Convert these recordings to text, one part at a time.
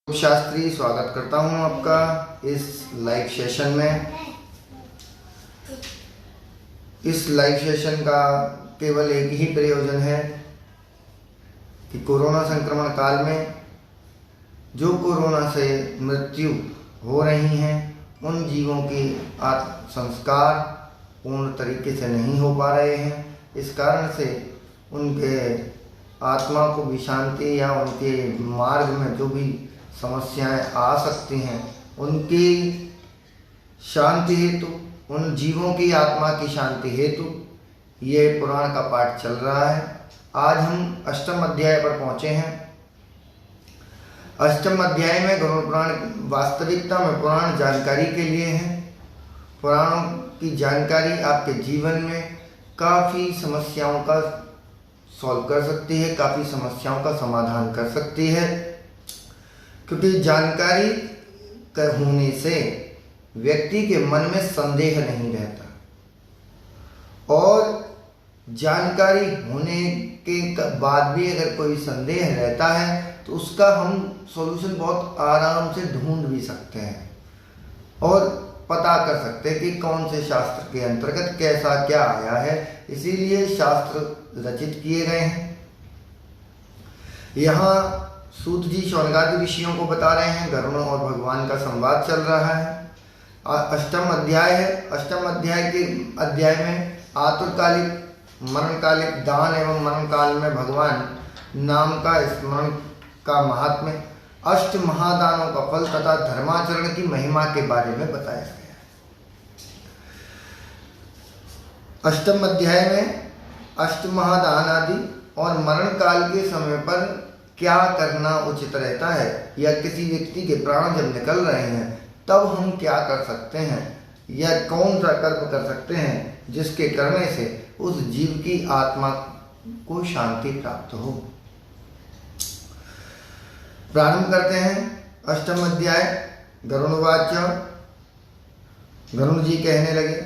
शास्त्री स्वागत करता हूं आपका इस लाइव सेशन में। इस लाइव सेशन का केवल एक ही प्रयोजन है कि कोरोना संक्रमण काल में जो कोरोना से मृत्यु हो रही हैं उन जीवों की आत्म संस्कार पूर्ण तरीके से नहीं हो पा रहे हैं। इस कारण से उनके आत्मा को भी शांति या उनके मार्ग में जो भी समस्याएं आ सकती हैं उनकी शांति हेतु, उन जीवों की आत्मा की शांति हेतु ये पुराण का पाठ चल रहा है। आज हम अष्टम अध्याय पर पहुंचे हैं। अष्टम अध्याय में गरुड़ पुराण वास्तविकता में पुराण जानकारी के लिए है। पुराणों की जानकारी आपके जीवन में काफ़ी समस्याओं का सॉल्व कर सकती है, काफ़ी समस्याओं का समाधान कर सकती है, क्योंकि जानकारी होने से व्यक्ति के मन में संदेह नहीं रहता और जानकारी होने के बाद भी अगर कोई संदेह रहता है तो उसका हम सॉल्यूशन बहुत आराम से ढूंढ भी सकते हैं और पता कर सकते हैं कि कौन से शास्त्र के अंतर्गत कैसा क्या आया है। इसीलिए शास्त्र रचित किए गए हैं। यहाँ सूत जी शौनकादि ऋषियों को बता रहे हैं, गरुड़ और भगवान का संवाद चल रहा है। अष्टम अध्याय है। अष्टम अध्याय में आतुरकालिक मरणकालिक दान एवं मरण काल में भगवान नाम का स्मरण का महात्म्य, अष्ट महादानों का फल तथा धर्माचरण की महिमा के बारे में बताया गया है। अष्टम अध्याय में अष्ट महादान आदि और मरण काल के समय पर क्या करना उचित रहता है या किसी व्यक्ति के प्राण जब निकल रहे हैं तब हम क्या कर सकते हैं या कौन सा कर्म कर सकते हैं जिसके करने से उस जीव की आत्मा को शांति प्राप्त हो। प्रारंभ करते हैं अष्टम अध्याय। गरुड़वाच, गरुड़ जी कहने लगे,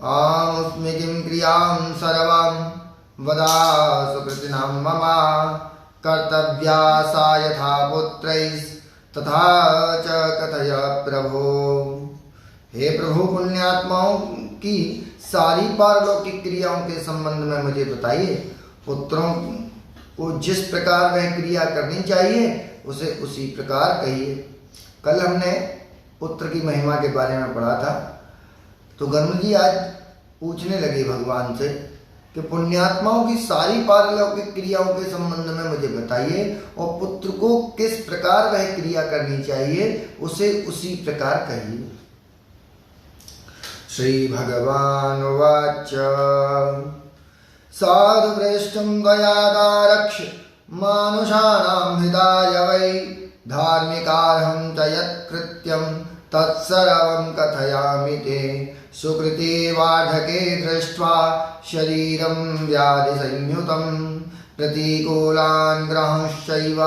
आमुस्मि किं क्रियां सर्वां वदा सुकृतिनां मम कर्तव्या सा यथा पुत्रैः तथा च कथय प्रभो। हे प्रभु, पुण्यात्माओं की सारी पारलौकिक क्रियाओं के संबंध में मुझे बताइए। पुत्रों को जिस प्रकार वह क्रिया करनी चाहिए उसे उसी प्रकार कहिए। कल हमने पुत्र की महिमा के बारे में पढ़ा था, तो गरुड़ जी आज पूछने लगे भगवान से कि पुण्यात्माओं की सारी पारलौकिक क्रियाओं के संबंध में मुझे बताइए और पुत्र को किस प्रकार वह क्रिया करनी चाहिए उसे उसी प्रकार कहिए। श्री भगवान वाच, साधु पृष्ठं दयादारक्ष मानुषाणां हृदाय वै धार्मिकार्हं च यत्कृत्यं तत्सर्वं कथयामि ते। सुकृते वार्धके दृष्ट्वा शरीरं व्याधि संयुतं प्रतिकूलान् ग्रहंश्चैव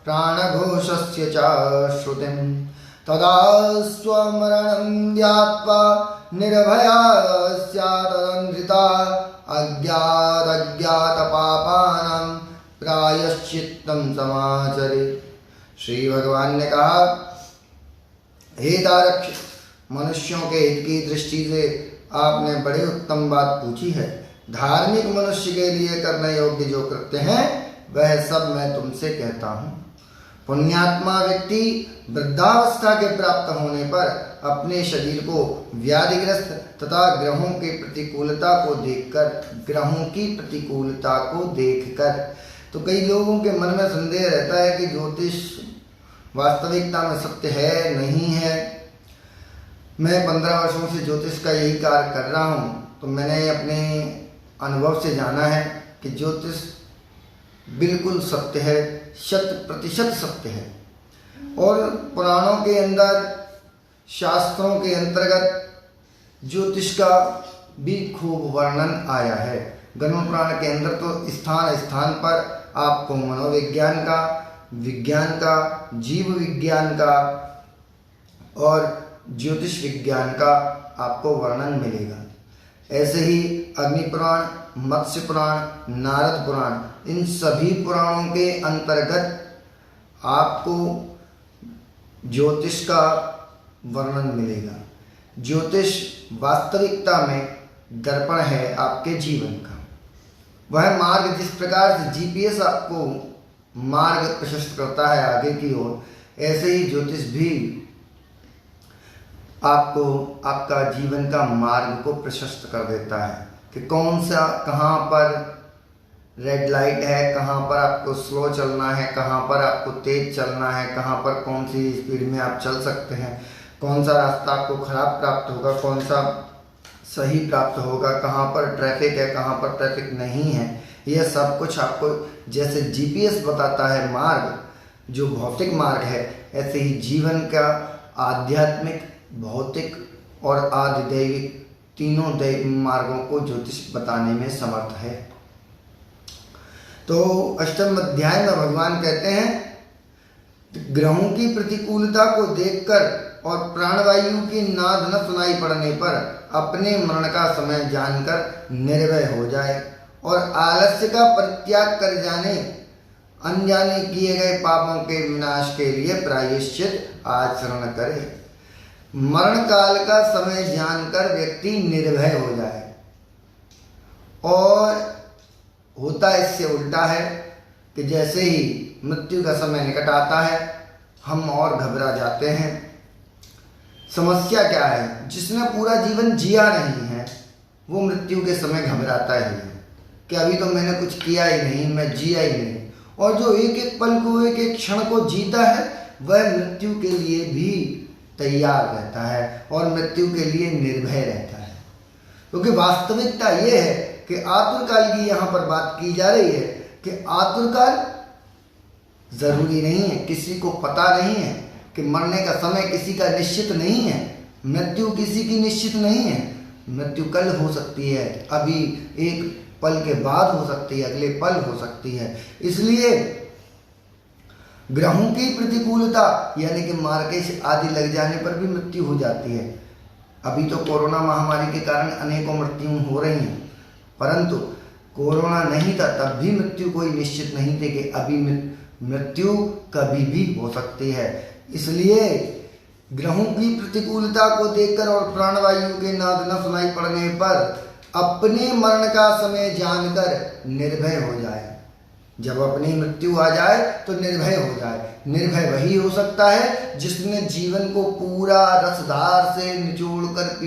प्राणघोषस्य च श्रुतिं तदा स्वमरणं ज्ञात्वा निर्भया स्यादन्धृता अज्ञातपापानां प्रायश्चित्तं समाचरेत्। श्री भगवान ने कहा, हे तारक्ष, मनुष्यों के हित की दृष्टि से आपने बड़े उत्तम बात पूछी है। धार्मिक मनुष्य के लिए करने योग्य जो कृत्य हैं वह सब मैं तुमसे कहता हूँ। पुण्यात्मा व्यक्ति वृद्धावस्था के प्राप्त होने पर अपने शरीर को व्याधिग्रस्त तथा ग्रहों की प्रतिकूलता को देखकर, तो कई लोगों के मन में संदेह रहता है कि ज्योतिष वास्तविकता में सत्य है नहीं है। मैं 15 वर्षों से ज्योतिष का यही कार्य कर रहा हूँ, तो मैंने अपने अनुभव से जाना है कि ज्योतिष बिल्कुल सत्य है, 100% सत्य है। और पुराणों के अंदर, शास्त्रों के अंतर्गत ज्योतिष का भी खूब वर्णन आया है। गरुड़ पुराण के अंदर तो स्थान स्थान पर आपको मनोविज्ञान का, विज्ञान का, जीव विज्ञान का और ज्योतिष विज्ञान का आपको वर्णन मिलेगा। ऐसे ही अग्नि पुराण, मत्स्य पुराण, नारद पुराण, इन सभी पुराणों के अंतर्गत आपको ज्योतिष का वर्णन मिलेगा। ज्योतिष वास्तविकता में दर्पण है आपके जीवन का। वह मार्ग, जिस प्रकार से जीपीएस आपको मार्ग प्रशस्त करता है आगे की ओर, ऐसे ही ज्योतिष भी आपको आपका जीवन का मार्ग को प्रशस्त कर देता है कि कौन सा, कहाँ पर रेड लाइट है, कहाँ पर आपको स्लो चलना है, कहाँ पर आपको तेज चलना है, कहाँ पर कौन सी स्पीड में आप चल सकते हैं, कौन सा रास्ता आपको खराब प्राप्त होगा, कौन सा सही प्राप्त होगा, कहाँ पर ट्रैफिक है, कहाँ पर ट्रैफिक नहीं है। यह सब कुछ आपको जैसे जीपीएस बताता है मार्ग, जो भौतिक मार्ग है, ऐसे ही जीवन का आध्यात्मिक, भौतिक और आदिदैविक तीनों दैविक मार्गों को ज्योतिष बताने में समर्थ है। तो अष्टम अध्याय में भगवान कहते हैं ग्रहों की प्रतिकूलता को देखकर और प्राणवायु की नाद न सुनाई पड़ने पर अपने मरण का समय जानकर निर्भय हो जाए और आलस्य का परित्याग कर जाने, अनजाने किए गए पापों के विनाश के लिए प्रायश्चित आचरण करे। मरण काल का समय जानकर व्यक्ति निर्भय हो जाए। और होता इससे उल्टा है कि जैसे ही मृत्यु का समय निकट आता है हम और घबरा जाते हैं। समस्या क्या है? जिसने पूरा जीवन जिया नहीं है वो मृत्यु के समय घबराता ही है कि अभी तो मैंने कुछ किया ही नहीं, मैं जिया ही नहीं। और जो एक एक पल को, एक एक क्षण को जीता है, वह मृत्यु के लिए भी तैयार रहता है और मृत्यु के लिए निर्भय रहता है। क्योंकि वास्तविकता ये है कि आतुरकाल की यहाँ पर बात की जा रही है कि आतुरकाल जरूरी नहीं है, किसी को पता नहीं है कि मरने का समय किसी का निश्चित नहीं है, मृत्यु किसी की निश्चित नहीं है। मृत्यु कल हो सकती है, अभी एक पल के बाद हो सकती है, अगले पल हो सकती है। इसलिए ग्रहों की प्रतिकूलता यानी कि मार्केश आदि लग जाने पर भी मृत्यु हो जाती है। अभी तो कोरोना महामारी के कारण अनेकों मृत्यु हो रही हैं, परंतु कोरोना नहीं था तब भी मृत्यु कोई निश्चित नहीं थी कि अभी मृत्यु कभी भी हो सकती है। इसलिए ग्रहों की प्रतिकूलता को देखकर और प्राणवायु के नाद न सुनाई पड़ने पर अपने मरण का समय जानकर निर्भय हो जाए। जब अपनी मृत्यु आ जाए तो निर्भय हो जाए। निर्भय वही हो सकता है जिसने जीवन को पूरा रसधार से निचोड़ कर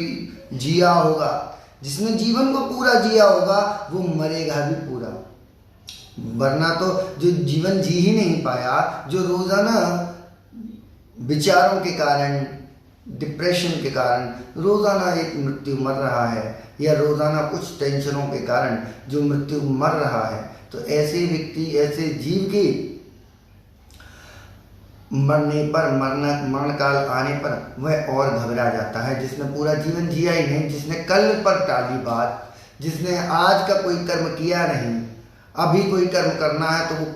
जिया होगा। जिसने जीवन को पूरा जिया होगा वो मरेगा भी पूरा। वरना तो जो जीवन जी ही नहीं पाया, जो रोजाना विचारों के कारण, डिप्रेशन के कारण रोजाना एक मृत्यु मर रहा है, या रोजाना कुछ टेंशनों के कारण जो मृत्यु मर रहा है, तो ऐसे व्यक्ति, ऐसे जीव की मरने पर, मरण काल आने पर वह और घबरा जाता है। जिसने पूरा जीवन जिया ही नहीं, जिसने कल पर टाली बात, जिसने आज का कोई कर्म किया नहीं, अभी कोई कर्म करना है तो वो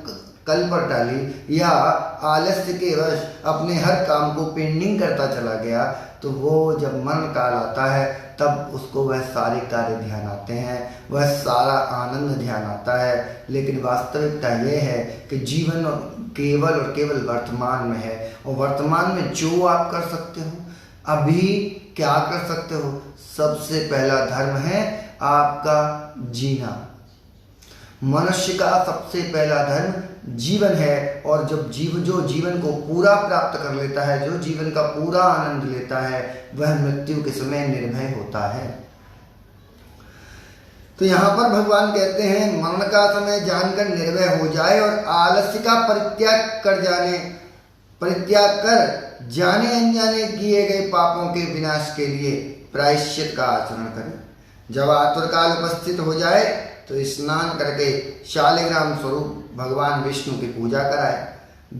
कल पर टाली, या आलस्य के वश अपने हर काम को पेंडिंग करता चला गया, तो वो जब मरण काल आता है तब उसको वह सारे कार्य ध्यान आते हैं, वह सारा आनंद ध्यान आता है। लेकिन वास्तविकता यह है कि जीवन केवल और केवल वर्तमान में है, और वर्तमान में जो आप कर सकते हो, अभी क्या कर सकते हो, सबसे पहला धर्म है आपका जीना। मनुष्य का सबसे पहला धर्म जीवन है, और जब जो जीवन को पूरा प्राप्त कर लेता है, जो जीवन का पूरा आनंद लेता है, वह मृत्यु के समय निर्भय होता है। तो यहाँ पर भगवान कहते हैं मरण का समय जानकर निर्भय हो जाए और आलस्य का परित्याग कर जाने अनजाने किए गए पापों के विनाश के लिए प्रायश्चित का आचरण करें। जब आतुरकाल उपस्थित हो जाए तो स्नान करके शालिग्राम स्वरूप भगवान विष्णु की पूजा कराए।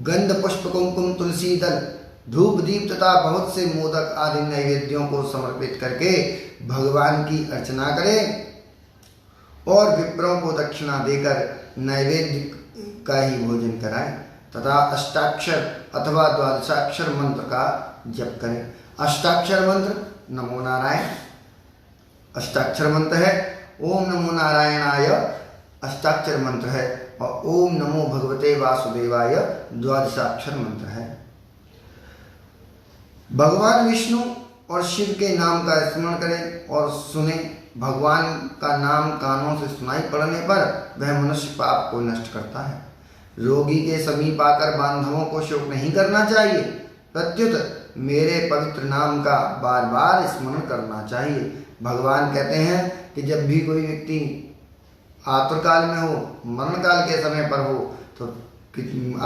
गंध पुष्प कुमकुम तुलसी दल धूप दीप तथा बहुत से मोदक आदि नैवेद्यों को समर्पित करके भगवान की अर्चना करें और विप्रों को दक्षिणा देकर नैवेद्य का ही भोजन कराएं तथा अष्टाक्षर अथवा द्वादशाक्षर मंत्र का जप करें। अष्टाक्षर मंत्र नमो नारायण अष्टाक्षर मंत्र है, ओम नमो नारायणाय अष्टाक्षर मंत्र है, और ओम नमो भगवते वासुदेवाय द्वादशाक्षर मंत्र है। भगवान विष्णु और शिव के नाम का स्मरण करें और सुने। भगवान का नाम कानों से सुनाई पड़ने पर वह मनुष्य पाप को नष्ट करता है। रोगी के समीप आकर बांधवों को शोक नहीं करना चाहिए, प्रत्युत मेरे पवित्र नाम का बार बार स्मरण करना चाहिए। भगवान कहते हैं कि जब भी कोई व्यक्ति आतुरकाल में हो, मरण काल के समय पर हो, तो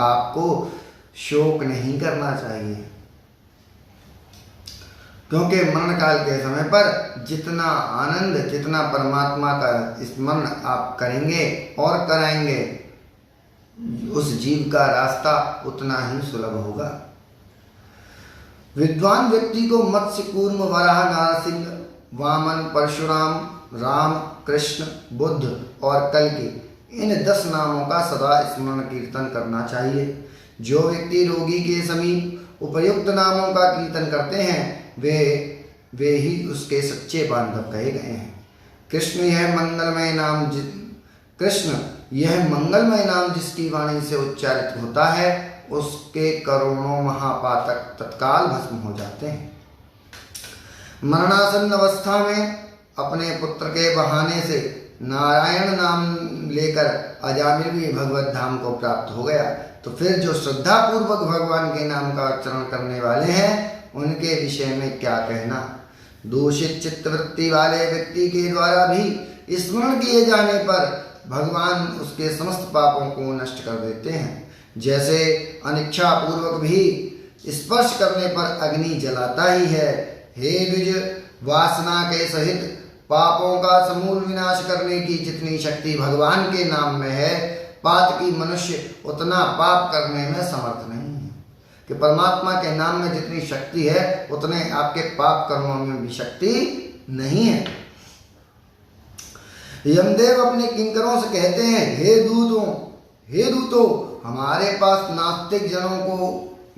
आपको शोक नहीं करना चाहिए, क्योंकि मरण काल के समय पर जितना आनंद, जितना परमात्मा का स्मरण आप करेंगे और कराएंगे, उस जीव का रास्ता उतना ही सुलभ होगा। विद्वान व्यक्ति को मत्स्य, कूर्म, वराह, नारसिंह, वामन, परशुराम, राम, कृष्ण, बुद्ध और कल्कि इन 10 नामों का सदा स्मरण कीर्तन करना चाहिए। जो व्यक्ति रोगी के समीप उपयुक्त नामों का कीर्तन करते हैं वे ही उसके सच्चे बांधव कहे गए हैं। कृष्ण यह मंगलमय नाम जिसकी वाणी से उच्चारित होता है, उसके करोड़ों महापातक तत्काल भस्म हो जाते हैं। मरणासन्न अवस्था में अपने पुत्र के बहाने से नारायण नाम लेकर अजामिल भी भगवत धाम को प्राप्त हो गया, तो फिर जो श्रद्धा पूर्वक भगवान के नाम का उच्चारण करने वाले हैं उनके विषय में क्या कहना। दूषित चित्तवृत्ति वाले व्यक्ति के द्वारा भी स्मरण किए जाने पर भगवान उसके समस्त पापों को नष्ट कर देते हैं। जैसे अनिच्छा पूर्वक भी स्पर्श करने पर अग्नि जलाता ही है, हे द्विज, वासना के सहित पापों का समूल विनाश करने की जितनी शक्ति भगवान के नाम में है, पातकी मनुष्य उतना पाप करने में समर्थ नहीं है। कि परमात्मा के नाम में जितनी शक्ति है उतने आपके पाप कर्मों में भी शक्ति नहीं है। यमदेव अपने किंकरों से कहते हैं, हे दूतों, हमारे पास नास्तिक जनों को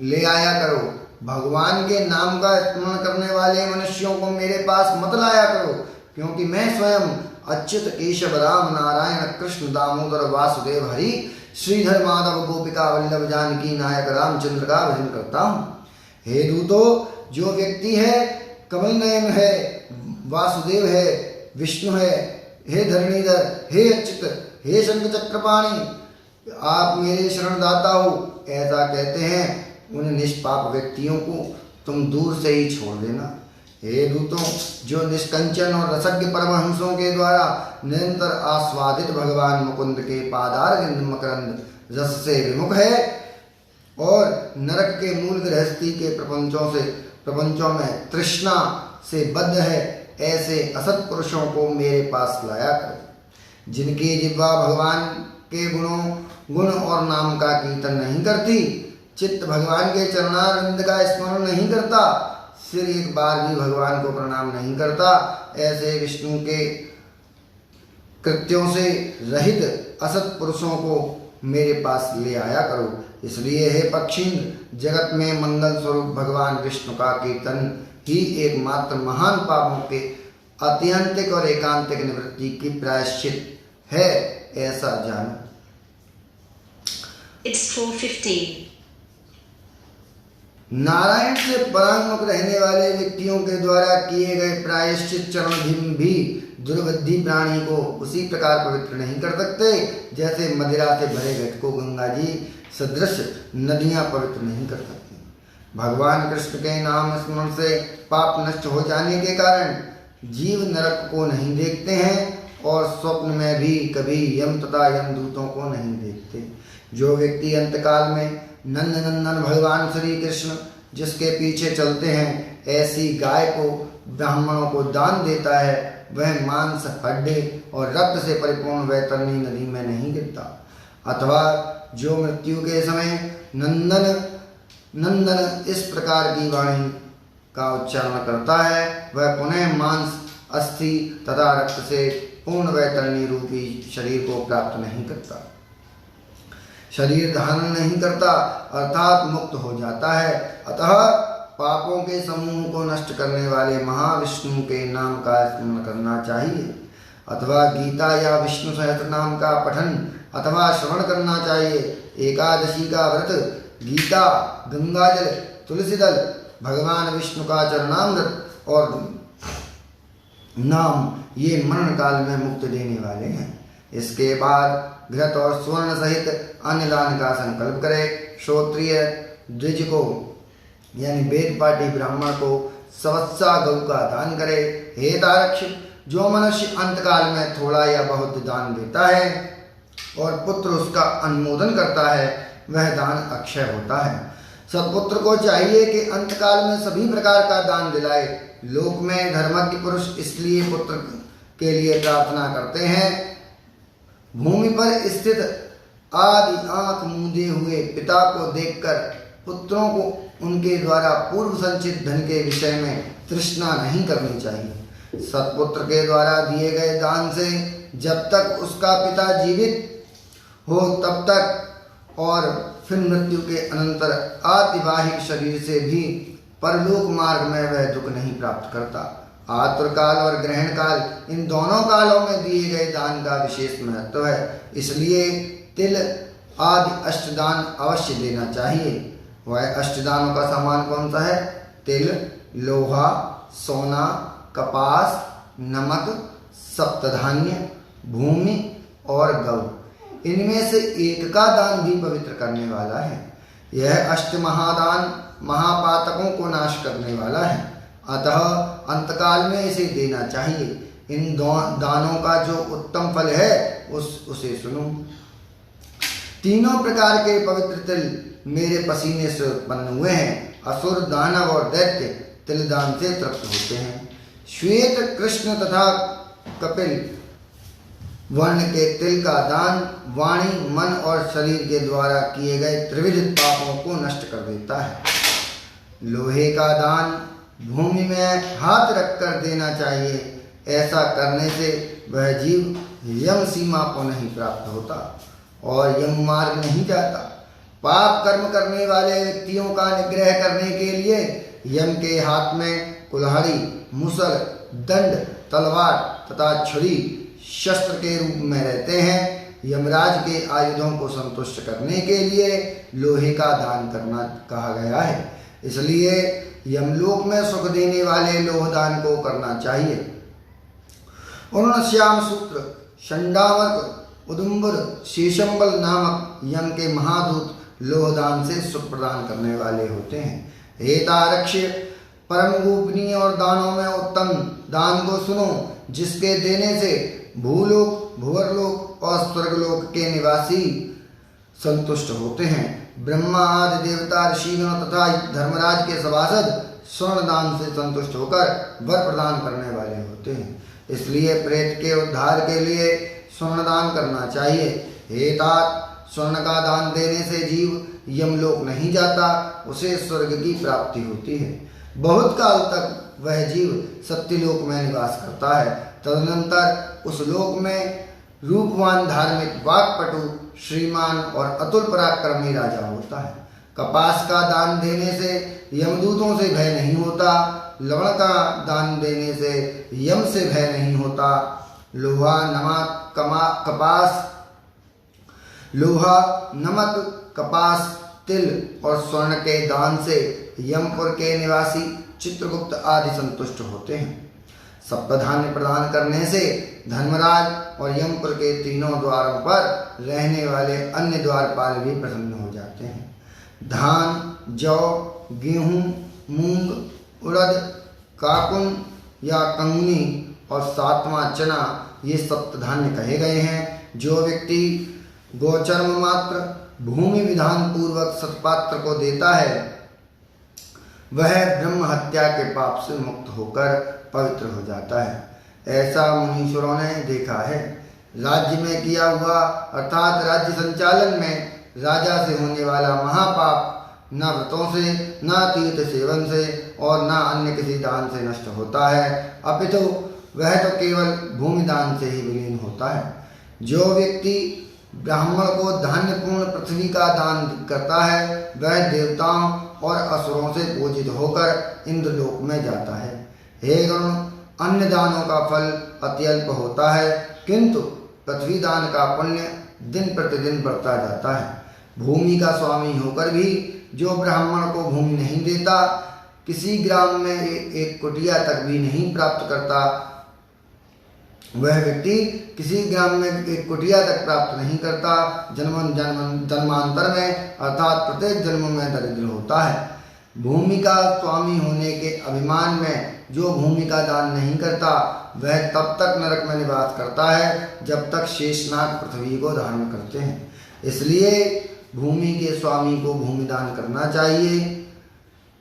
ले आया करो। भगवान के नाम का स्मरण करने वाले मनुष्यों को मेरे पास मत लाया करो, क्योंकि मैं स्वयं अच्युत, केशव, राम, नारायण, कृष्ण, दामोदर, वासुदेव, हरि, श्रीधर, माधव, गोपिका वल्लभ, जानकी नायक रामचंद्र का भजन करता हूँ। हे दूतों, जो व्यक्ति है कमल नयन है, वासुदेव है, विष्णु है, हे धरणीधर, हे अच्युत, हे शंख चक्रपाणी, आप मेरे शरणदाता हो, ऐसा कहते हैं, उन निष्पाप व्यक्तियों को तुम दूर से ही छोड़ देना। हे दूतों, जो निष्कंचन और रसज्ञ परमहंसों के द्वारा निरंतर आस्वादित भगवान मुकुंद के पादारविंद मकरंद रस से विमुख है और नरक के मूल गृहस्थी के प्रपंचों में तृष्णा से बद्ध है, ऐसे असत पुरुषों को मेरे पास लाया करो। जिनकी जिह्वा भगवान के गुण और नाम का कीर्तन नहीं करती, चित्त भगवान के चरणारविंद का स्मरण नहीं करता, सिर एक बार भी भगवान को प्रणाम नहीं करता, ऐसे विष्णु के कृत्यों से रहित असत पुरुषों को मेरे पास ले आया करो। इसलिए हे पक्षींद्र, जगत में मंगल स्वरूप भगवान विष्णु का कीर्तन ही एकमात्र महान पापों के आत्यंतिक और एकांतिक निवृत्ति की प्रायश्चित है, ऐसा जानो। It's 4:15. नारायण से परांगमुख रहने वाले व्यक्तियों के द्वारा किए गए प्रायश्चित चरण भी दुर्बुद्धि प्राणी को उसी प्रकार पवित्र नहीं कर सकते, जैसे मदिरा से भरे घट को गंगा जी सदृश नदियां पवित्र नहीं कर सकती। भगवान कृष्ण के नाम स्मरण से पाप नष्ट हो जाने के कारण जीव नरक को नहीं देखते हैं और स्वप्न में भी कभी यम तथा यमदूतों को नहीं देखते। जो व्यक्ति अंतकाल में नंद नंदन भगवान श्री कृष्ण जिसके पीछे चलते हैं, ऐसी गाय को ब्राह्मणों को दान देता है, वह मांस, हड्डी और रक्त से परिपूर्ण वैतरणी नदी में नहीं गिरता। अथवा जो मृत्यु के समय नंदन नंदन इस प्रकार की वाणी का उच्चारण करता है, वह पुनः मांस, अस्थि तथा रक्त से पूर्ण वैतरणी रूपी शरीर को प्राप्त नहीं करता, शरीर धारण नहीं करता, अर्थात मुक्त हो जाता है। अतः पापों के समूह को नष्ट करने वाले महाविष्णु के नाम का स्मरण करना चाहिए, अथवा गीता या विष्णु सहस्त्र नाम का पठन अथवा श्रवण करना चाहिए। एकादशी का व्रत, गीता, गंगाजल, तुलसी दल भगवान विष्णु का चरणामृत और नाम ये मरण काल में मुक्ति देने वाले हैं। इसके बाद घृत और स्वर्ण सहित अन्य दान का संकल्प करे। श्रोत्रिय द्विज को यानी वेद पाठी ब्राह्मण को सवत्सा गौ का दान करे। हे तारक्ष, जो मनुष्य अंतकाल में थोड़ा या बहुत दान देता है और पुत्र उसका अनुमोदन करता है, वह दान अक्षय होता है। सत्पुत्र को चाहिए कि अंतकाल में सभी प्रकार का दान दिलाए। लोक में धर्मज्ञ पुरुष इसलिए पुत्र के लिए प्रार्थना करते हैं। भूमि पर स्थित आदि आंख मूंदे हुए पिता को देखकर पुत्रों को उनके द्वारा पूर्व संचित धन के विषय में तृष्णा नहीं करनी चाहिए। सत्पुत्र के द्वारा दिए गए दान से जब तक उसका पिता जीवित हो तब तक और फिर मृत्यु के अनंतर आतिवाहिक शरीर से भी परलोक मार्ग में वह दुख नहीं प्राप्त करता। आतुरकाल और ग्रहण काल, इन दोनों कालों में दिए गए दान का विशेष महत्व है। इसलिए तिल आदि अष्टदान अवश्य देना चाहिए। वह अष्टदानों का सामान कौन सा है? तिल, लोहा, सोना, कपास, नमक, सप्तधान्य, भूमि और गौ। इनमें से एक का दान भी पवित्र करने वाला है। यह अष्ट महादान महापातकों को नाश करने वाला है, अतः अंतकाल में इसे देना चाहिए। इन दानों का जो उत्तम फल है उसे सुनो। तीनों प्रकार के पवित्र तिल मेरे पसीने से उत्पन्न हुए हैं। असुर, दानव और दैत्य तिल दान से तृप्त होते हैं। श्वेत, कृष्ण तथा कपिल वर्ण के तिल का दान वाणी, मन और शरीर के द्वारा किए गए त्रिविध पापों को नष्ट कर देता है। लोहे का दान भूमि में हाथ रखकर देना चाहिए। ऐसा करने से वह जीव यम सीमा को नहीं प्राप्त होता और यम मार्ग नहीं जाता। पाप कर्म करने वाले व्यक्तियों का निग्रह करने के लिए यम के हाथ में कुल्हाड़ी, मुसल, दंड, तलवार तथा छुरी शस्त्र के रूप में रहते हैं। यमराज के आयुधों को संतुष्ट करने के लिए लोहे का दान करना कहा गया है। इसलिए यमलोक में सुख देने वाले लोह दान को करना चाहिए। उन श्याम सूत्र, शंडावक, उदुम्बर, शीशंबल नामक यम के महादूत लोह दान से सुख प्रदान करने वाले होते हैं। हे तारक्ष, परम गोपनीय और दानों में उत्तम दान को सुनो, जिसके देने से भूलोक, भुवरलोक और स्वर्गलोक के निवासी संतुष्ट होते हैं। ब्रह्मा आदि देवता, ऋषिगण तथा धर्मराज के सभासद स्वर्ण दान से संतुष्ट होकर वर प्रदान करने वाले होते हैं। इसलिए प्रेत के उद्धार के लिए स्वर्ण दान करना चाहिए। हे तात, स्वर्ण का दान देने से जीव यमलोक नहीं जाता, उसे स्वर्ग की प्राप्ति होती है। बहुत काल तक वह जीव सत्यलोक में निवास करता है। तदनंतर उस लोक में रूपवान, धार्मिक, वाक्पटु, श्रीमान और अतुल पराक्रमी राजा होता है। कपास का दान देने से यमदूतों से भय नहीं होता। लवण का दान देने से यम से भय नहीं होता। लोहा, नमक, कपास, तिल और स्वर्ण के दान से यमपुर के निवासी चित्रगुप्त आदि संतुष्ट होते हैं। सप्तधान्य प्रदान करने से धर्मराज और यमपुर के तीनों द्वारों पर रहने वाले अन्य द्वारपाल भी प्रसन्न हो जाते हैं। धान, जौ, गेहूं, मूंग, उड़द, काकुन या कंगनी और सातवां चना ये सप्तधान्य कहे गए हैं। जो व्यक्ति गोचर्म मात्र भूमि विधान पूर्वक सत्पात्र को देता है, वह ब्रह्म हत्या के पाप से मुक्त होकर पवित्र हो जाता है। ऐसा मुनीश्वरों ने देखा है। राज्य में किया हुआ अर्थात राज्य संचालन में राजा से होने वाला महापाप न व्रतों से, न तीर्थ सेवन से और न अन्य किसी दान से नष्ट होता है, अपितु वह तो केवल भूमि दान से ही विलीन होता है। जो व्यक्ति ब्राह्मण को धान्यपूर्ण पृथ्वी का दान करता है, वह देवताओं और असुरों से पूजित होकर इंद्रलोक में जाता है। हे गण, अन्य दानों का फल अत्यल्प होता है, किंतु पृथ्वी दान का पुण्य दिन प्रतिदिन बढ़ता जाता है। भूमि का स्वामी होकर भी जो ब्राह्मण को भूमि नहीं देता, किसी ग्राम में एक कुटिया तक भी नहीं प्राप्त करता, वह व्यक्ति किसी ग्राम में एक कुटिया तक प्राप्त नहीं करता, जन्मांतर में अर्थात प्रत्येक जन्म में दरिद्र होता है। भूमि का स्वामी होने के अभिमान में जो भूमि का दान नहीं करता, वह तब तक नरक में निवास करता है जब तक शेषनाग पृथ्वी को धारण करते हैं। इसलिए भूमि के स्वामी को भूमि दान करना चाहिए।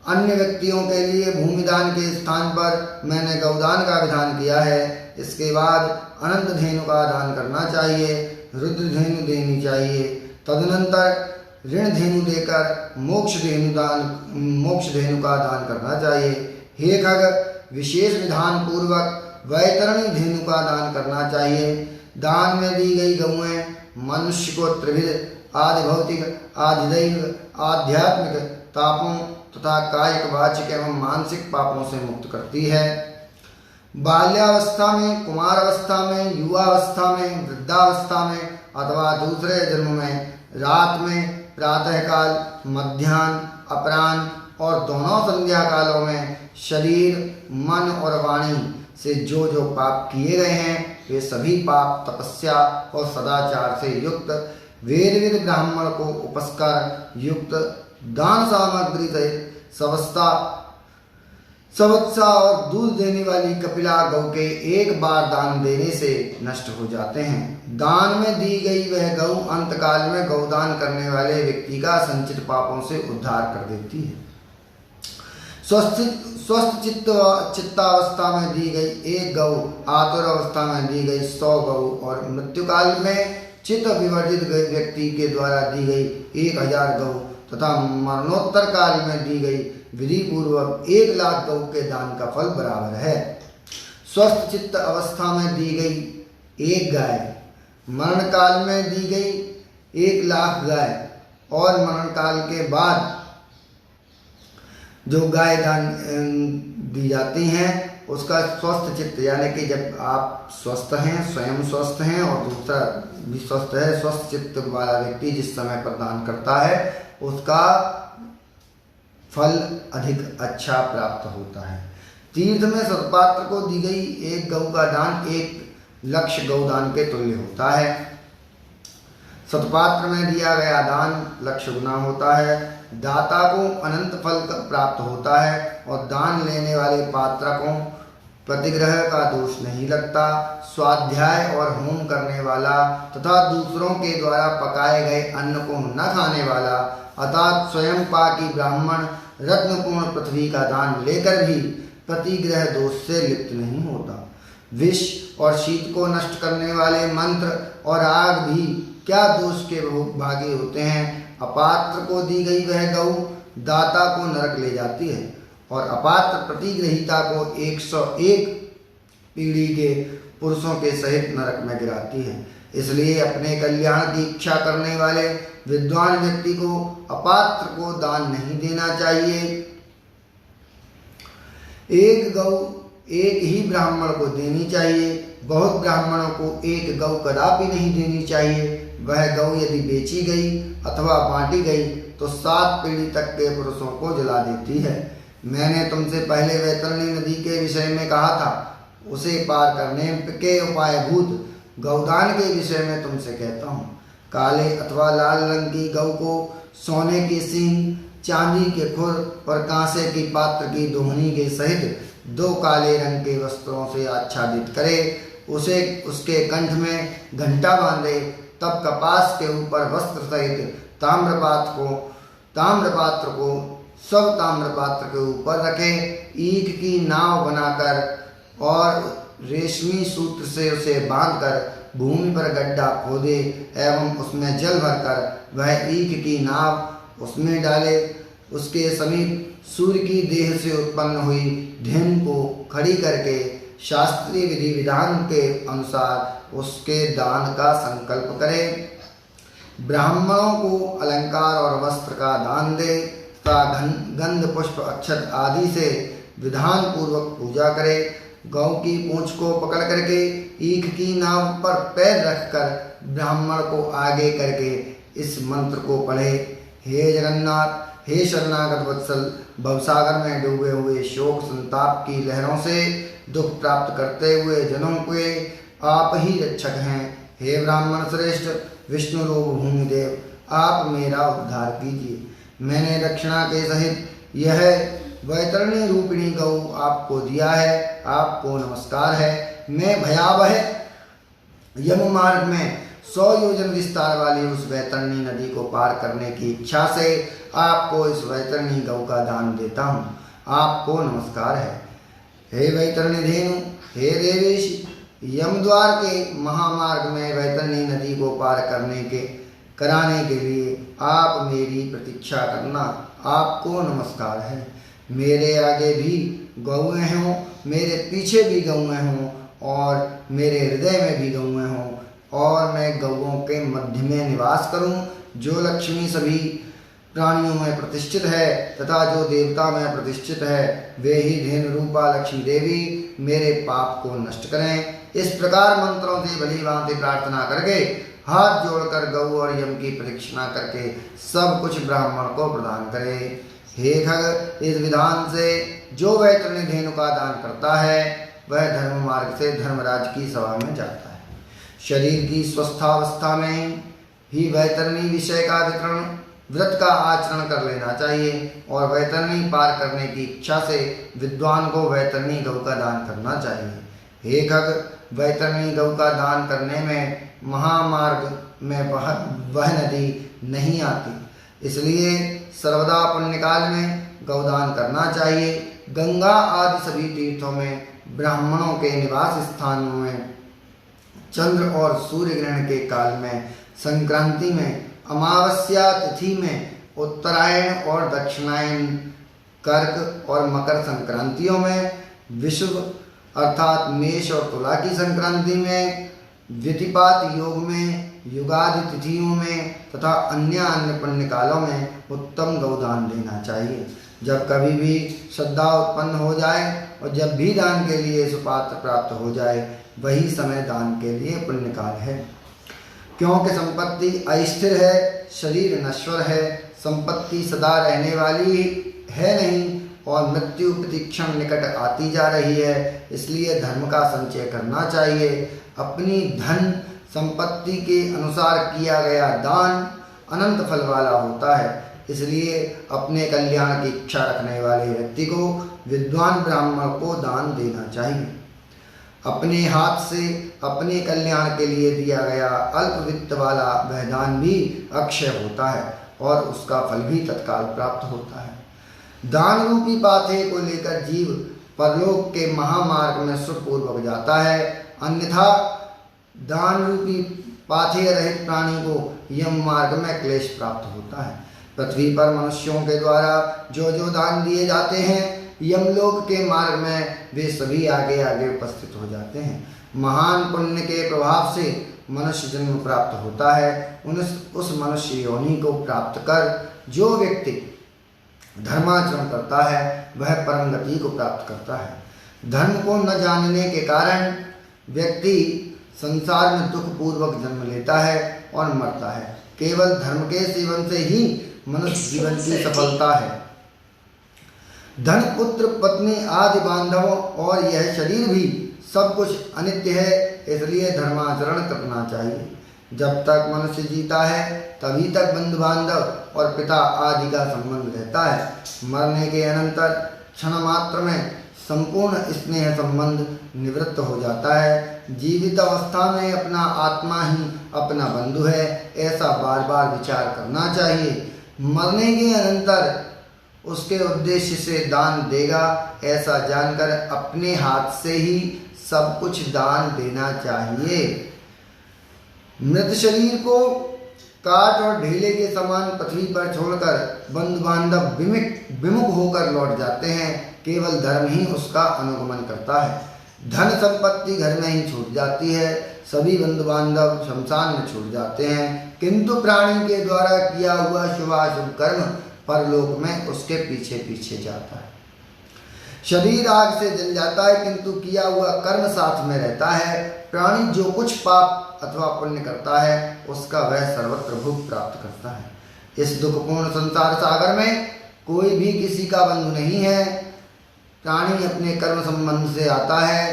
अन्य व्यक्तियों के लिए भूमि दान के स्थान पर मैंने गौदान का विधान किया है। इसके बाद अनंत धेनु का दान करना चाहिए, रुद्र धेनु देनी चाहिए। तदनंतर ऋण धेनु देकर मोक्ष धेनु का दान करना चाहिए। हे खग, विशेष विधान पूर्वक वैतरणी धेनु का दान करना चाहिए। दान में दी गई गौएं मनुष्य को त्रिविध आदि भौतिक, आधिदैविक, आध्यात्मिक तापों तथा कायिक, वाचिक एवं मानसिक पापों से मुक्त करती है। बाल्यावस्था में, कुमारावस्था में, युवावस्था में, वृद्धावस्था में अथवा दूसरे जन्म में, रात में, प्रातःकाल, मध्याह्न, अपराह्न और दोनों संध्या कालों में शरीर, मन और वाणी से जो जो पाप किए गए हैं, वे सभी पाप तपस्या और सदाचार से युक्त वेदविद ब्राह्मण को उपस्कार युक्त दान सामग्री सहित सवत्सा और दूध देने वाली कपिला गौ के एक बार दान देने से नष्ट हो जाते हैं। दान में दी गई वह गौ अंतकाल में गौदान करने वाले व्यक्ति का संचित पापों से उद्धार कर देती है। स्वस्थ चित्तावस्था में दी गई एक गौ, आतुर अवस्था में दी गई 100 गौ और मृत्युकाल में चित्त विवर्जित व्यक्ति के द्वारा दी गई 1000 गौ तथा मरणोत्तर काल में दी गई विधि पूर्वक 1,00,000 गौ के दान का फल बराबर है। स्वस्थ चित्त अवस्था में दी गई एक गाय, मरण काल में दी गई 1,00,000 गाय और मरण काल के बाद जो गाय दान दी जाती हैं उसका स्वस्थ चित्त, यानी कि जब आप स्वस्थ हैं, स्वयं स्वस्थ हैं और दूसरा भी स्वस्थ है, स्वस्थ चित्त वाला व्यक्ति जिस समय पर दान करता है उसका फल अधिक अच्छा प्राप्त होता है। तीर्थ में सत्पात्र को दी गई एक गौ का दान 1,00,000 गौदान के तुल्य होता है। सत्पात्र में दिया गया दान 1,00,000 गुना होता है। दाता को अनंत फल प्राप्त होता है और दान लेने वाले पात्र को प्रतिग्रह का दोष नहीं लगता। स्वाध्याय और होम करने वाला तथा दूसरों के द्वारा पकाए गए अन्न को न खाने वाला अर्थात स्वयं पाकी ब्राह्मण रत्नपूर्ण पृथ्वी का दान लेकर भी प्रतिग्रह दोष से लिप्त नहीं होता। विष और शीत को नष्ट करने वाले मंत्र और आग भी क्या दोष के भागी होते हैं। अपात्र को दी गई वह गौ दाता को नरक ले जाती है और अपात्र प्रतिग्रहिता को 101 पीढ़ी के पुरुषों के सहित नरक में गिराती है। इसलिए अपने कल्याण की इच्छा करने वाले विद्वान व्यक्ति को अपात्र को दान नहीं देना चाहिए। एक गौ एक ही ब्राह्मण को देनी चाहिए। बहुत ब्राह्मणों को एक गौ कदापि नहीं देनी चाहिए। वह गौ यदि बेची गई अथवा बांटी गई तो 7 पीढ़ी तक के पुरुषों को जला देती है। मैंने तुमसे पहले वैतरणी नदी के विषय में कहा था, उसे पार करने के उपायभूत गौदान के विषय में तुमसे कहता हूँ। काले अथवा लाल रंग की गौ को सोने के सींग, चांदी के खुर और कांसे की पात्र की दोहनी के सहित 2 काले रंग के वस्त्रों से आच्छादित करे। उसे उसके कंठ में घंटा बांधे, तब कपास के ऊपर वस्त्र सहित ताम्रपात्र को सब ताम्रपात्र के ऊपर रखे। ईख की नाव बनाकर और रेशमी सूत्र से उसे बांधकर भूमि पर गड्ढा खोदे एवं उसमें जल भरकर वह ईख की नाव उसमें डाले। उसके समीप सूर्य की देह से उत्पन्न हुई धेनु को खड़ी करके शास्त्रीय विधि विधान के अनुसार उसके दान का संकल्प करे। ब्राह्मणों को अलंकार और वस्त्र का दान दे तथा गंध पुष्प अक्षत आदि से विधान पूर्वक पूजा करे। गौ की पूंछ को पकड़ करके ईख की नाव पर पैर रखकर ब्राह्मण को आगे करके इस मंत्र को पढ़े। हे जगन्नाथ, हे शरणागत वत्सल, भवसागर में डूबे हुए शोक संताप की लहरों से दुख प्राप्त करते हुए जनों के आप ही रक्षक हैं। हे ब्राह्मण श्रेष्ठ विष्णु रूप भूमिदेव, आप मेरा उद्धार कीजिए। मैंने दक्षिणा के सहित यह वैतरणी रूपिणी गौ आपको दिया है, आपको नमस्कार है। मैं भयावह यम मार्ग में 100 योजन विस्तार वाली उस वैतरणी नदी को पार करने की इच्छा से आपको इस वैतरणी गौ का दान देता हूँ। आपको नमस्कार है। हे वैतरणी धेनु, हे देवेश, यमद्वार के महामार्ग में वैतरणी नदी को पार कराने के लिए आप मेरी प्रतीक्षा करना। आपको नमस्कार है। मेरे आगे भी गौएं हों, मेरे पीछे भी गौएं हों और मेरे हृदय में भी गौएं हों, और मैं गौओं के मध्य में निवास करूं। जो लक्ष्मी सभी प्राणियों में प्रतिष्ठित है तथा जो देवता में प्रतिष्ठित है, वे ही धेनु रूपा लक्ष्मी देवी मेरे पाप को नष्ट करें। इस प्रकार मंत्रों से भली भांति प्रार्थना करके हाथ जोड़कर गौ और यम की प्रदक्षिणा करके सब कुछ ब्राह्मण को प्रदान करे। हे खग, इस विधान से जो वैतरणी धेनु का दान करता है वह धर्म मार्ग से धर्मराज की सभा में जाता है। शरीर की स्वस्थावस्था में ही वैतरणी विषय का वितरण व्रत का आचरण कर लेना चाहिए और वैतरणी पार करने की इच्छा से विद्वान को वैतरणी गौ का दान करना चाहिए। हे खग, वैतरणी गौ का दान करने में महामार्ग में वह नदी नहीं आती, इसलिए सर्वदा पुण्यकाल में गौदान करना चाहिए। गंगा आदि सभी तीर्थों में, ब्राह्मणों के निवास स्थानों में, चंद्र और सूर्य ग्रहण के काल में, संक्रांति में, अमावस्या तिथि में, उत्तरायण और दक्षिणायन, कर्क और मकर संक्रांतियों में, विषुव अर्थात मेष और तुला की संक्रांति में, व्यतिपात योग में, युगादि तिथियों में तथा अन्य पुण्य कालों में उत्तम गौदान देना चाहिए। जब कभी भी श्रद्धा उत्पन्न हो जाए और जब भी दान के लिए सुपात्र प्राप्त हो जाए, वही समय दान के लिए पुण्य काल है। क्योंकि संपत्ति अस्थिर है, शरीर नश्वर है, संपत्ति सदा रहने वाली है नहीं और मृत्यु प्रतिक्षण निकट आती जा रही है, इसलिए धर्म का संचय करना चाहिए। अपनी धन संपत्ति के अनुसार किया गया दान अनंत फल वाला होता है, इसलिए अपने कल्याण की इच्छा रखने वाले व्यक्ति को विद्वान ब्राह्मण को दान देना चाहिए। अपने हाथ से अपने कल्याण के लिए दिया गया अल्प वित्त वाला वह दान भी अक्षय होता है और उसका फल भी तत्काल प्राप्त होता है। दान रूपी पाथे को लेकर जीव परलोक के महामार्ग में सुखपूर्वक जाता है, अन्यथा दान रूपी पाथे रहित प्राणी को यम मार्ग में क्लेश प्राप्त होता है। पृथ्वी पर मनुष्यों के द्वारा जो जो दान दिए जाते हैं, यमलोक के मार्ग में वे सभी आगे आगे उपस्थित हो जाते हैं। महान पुण्य के प्रभाव से मनुष्य जन्म प्राप्त होता है। उस मनुष्य योनि को प्राप्त कर जो व्यक्ति धर्माचरण करता है वह परम गति को प्राप्त करता है। धर्म को न जानने के कारण व्यक्ति संसार में दुख पूर्वक जन्म लेता है और मरता है। केवल धर्म के सेवन से ही मनुष्य जीवन की सफलता है। धन, पुत्र, पत्नी आदि बांधवों और यह शरीर भी सब कुछ अनित्य है, इसलिए धर्माचरण करना चाहिए। जब तक मनुष्य जीता है तभी तक बंधु बांधव और पिता आदि का संबंध रहता है। मरने के अनंतर क्षण मात्र में संपूर्ण स्नेह संबंध निवृत्त हो जाता है। जीवित अवस्था में अपना आत्मा ही अपना बंधु है, ऐसा बार बार विचार करना चाहिए। मरने के अनंतर उसके उद्देश्य से दान देगा, ऐसा जानकर अपने हाथ से ही सब कुछ दान देना चाहिए। मृत शरीर को काट और ढेले के समान पृथ्वी पर छोड़कर बंधु बांधव विमुख होकर लौट जाते हैं। केवल धर्म ही उसका अनुगमन करता है। धन संपत्ति घर में ही छूट जाती है, सभी बंधु बांधव शमशान में छूट जाते हैं, किंतु प्राणी के द्वारा किया हुआ शुभाशुभ कर्म परलोक में उसके पीछे पीछे जाता है। शरीर आग से जल जाता है किंतु किया हुआ कर्म साथ में रहता है। प्राणी जो कुछ पाप अथवा पुण्य करता है उसका वह सर्वत्र भोग प्राप्त करता है। इस दुखपूर्ण संसार सागर में कोई भी किसी का बंधु नहीं है। प्राणी अपने कर्म संबंध से आता है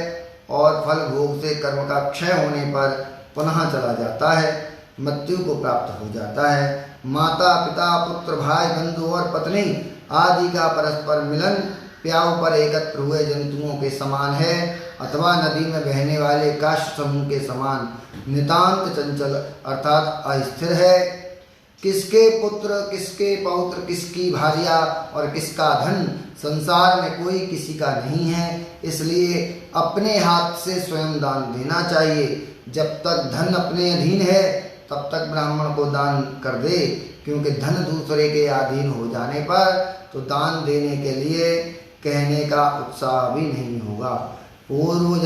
और फल भोग से कर्म का क्षय होने पर पुनः चला जाता है, मृत्यु को प्राप्त हो जाता है। माता पिता पुत्र भाई बंधु और पत्नी आदि का परस्पर मिलन प्याऊ पर एकत्र हुए जंतुओं के समान है, अथवा नदी में बहने वाले काष्ठ समूह के समान नितांत चंचल अर्थात अस्थिर है। किसके पुत्र, किसके पौत्र, किसकी भार्या और किसका धन संसार में कोई किसी का नहीं है, इसलिए अपने हाथ से स्वयं दान देना चाहिए। जब तक धन अपने अधीन है तब तक ब्राह्मण को दान कर दे, क्योंकि धन दूसरे के अधीन हो जाने पर तो दान देने के लिए कहने का उत्साह भी नहीं होगा। पूर्व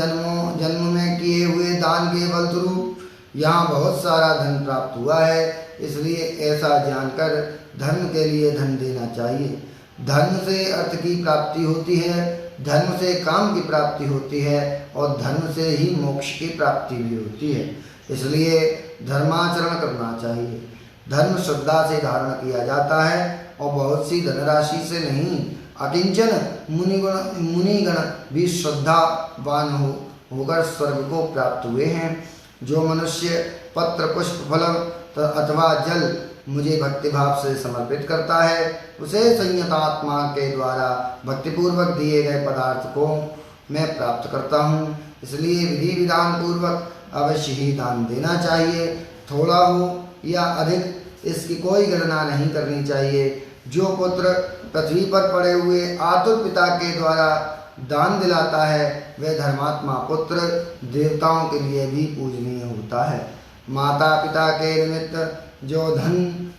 जन्म में किए हुए दान के फलस्वरूप यहाँ बहुत सारा धन प्राप्त हुआ है, इसलिए ऐसा जानकर धर्म के लिए धन देना चाहिए। धर्म से अर्थ की प्राप्ति होती है, धर्म से काम की प्राप्ति होती है और धर्म से ही मोक्ष की प्राप्ति भी होती है, इसलिए धर्माचरण करना चाहिए। धर्म श्रद्धा से धारण किया जाता है और बहुत सी धनराशि से नहीं। अकिंचन मुनिगण भी श्रद्धावान होकर स्वर्ग को प्राप्त हुए हैं। जो मनुष्य पत्र पुष्प फल अथवा जल मुझे भक्तिभाव से समर्पित करता है, उसे संयतात्मा के द्वारा भक्तिपूर्वक दिए गए पदार्थ को मैं प्राप्त करता हूँ। इसलिए विधि विधान पूर्वक अवश्य ही दान देना चाहिए। थोड़ा हो या अधिक इसकी कोई गणना नहीं करनी चाहिए। जो पुत्र पृथ्वी पर पड़े हुए आतुर पिता के द्वारा दान दिलाता है, वह धर्मात्मा पुत्र देवताओं के लिए भी पूजनीय होता है। माता पिता के निमित्त जो धन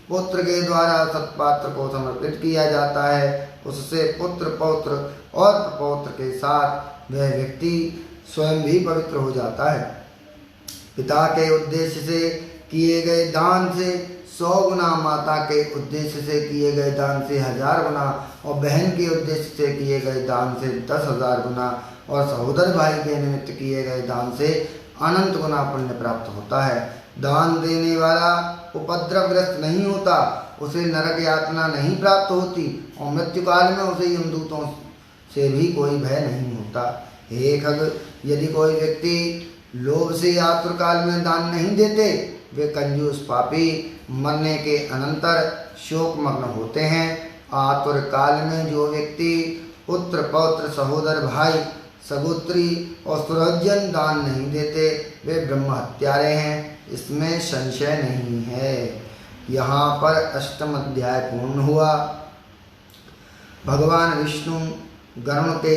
पुत्र के द्वारा सत्पात्र को समर्पित किया जाता है, उससे पुत्र पौत्र और प्रपौत्र के साथ वह व्यक्ति स्वयं भी पवित्र हो जाता है। पिता के उद्देश्य से किए गए दान से 100 गुना, माता के उद्देश्य से किए गए दान से 1000 गुना और बहन के उद्देश्य से किए गए दान से 10,000 गुना और सहोदर भाई के निमित्त किए गए दान से अनंत गुना पुण्य प्राप्त होता है। दान देने वाला उपद्रवग्रस्त नहीं होता, उसे नरक यातना नहीं प्राप्त होती और मृत्यु काल में उसे यमदूतों से भी कोई भय नहीं होता। हे खग, यदि कोई व्यक्ति लोभ से आतुर काल में दान नहीं देते, वे कंजूस पापी मरने के अनंतर शोकमग्न होते हैं। आतुर काल में जो व्यक्ति पुत्र पौत्र सहोदर भाई सगोत्री और सुरजन दान नहीं देते, वे ब्रह्म हत्यारे हैं, इसमें संशय नहीं है। यहाँ पर 8वां अध्याय पूर्ण हुआ। भगवान विष्णु गरुण के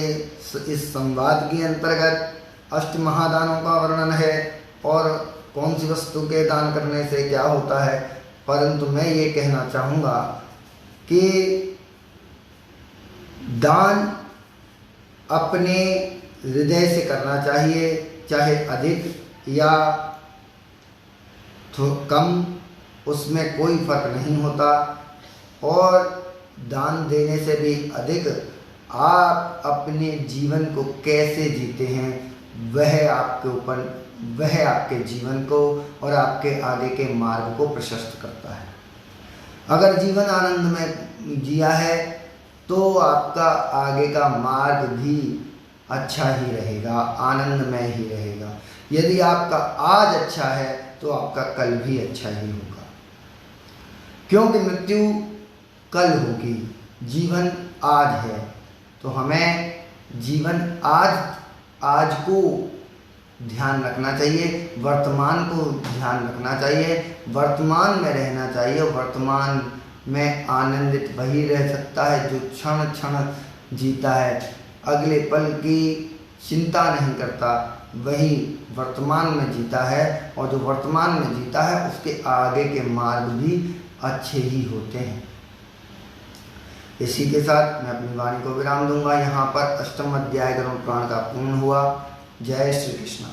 इस संवाद के अंतर्गत 8 महादानों का वर्णन है और कौन सी वस्तु के दान करने से क्या होता है। परंतु मैं ये कहना चाहूँगा कि दान अपने हृदय से करना चाहिए, चाहे अधिक या कम, उसमें कोई फर्क नहीं होता। और दान देने से भी अधिक आप अपने जीवन को कैसे जीते हैं, वह आपके ऊपर, वह आपके जीवन को और आपके आगे के मार्ग को प्रशस्त करता है। अगर जीवन आनंद में जिया है तो आपका आगे का मार्ग भी अच्छा ही रहेगा, आनंदमय ही रहेगा। यदि आपका आज अच्छा है तो आपका कल भी अच्छा ही होगा, क्योंकि मृत्यु कल होगी, जीवन आज है। तो हमें जीवन आज को ध्यान रखना चाहिए, वर्तमान को ध्यान रखना चाहिए, वर्तमान में रहना चाहिए। वर्तमान में आनंदित वही रह सकता है जो क्षण क्षण जीता है, अगले पल की चिंता नहीं करता, वही वर्तमान में जीता है। और जो वर्तमान में जीता है उसके आगे के मार्ग भी अच्छे ही होते हैं। इसी के साथ मैं अपनी वाणी को विराम दूंगा। यहाँ पर 8वां अध्याय गरुड़ पुराण का पूर्ण हुआ। जय श्री कृष्ण।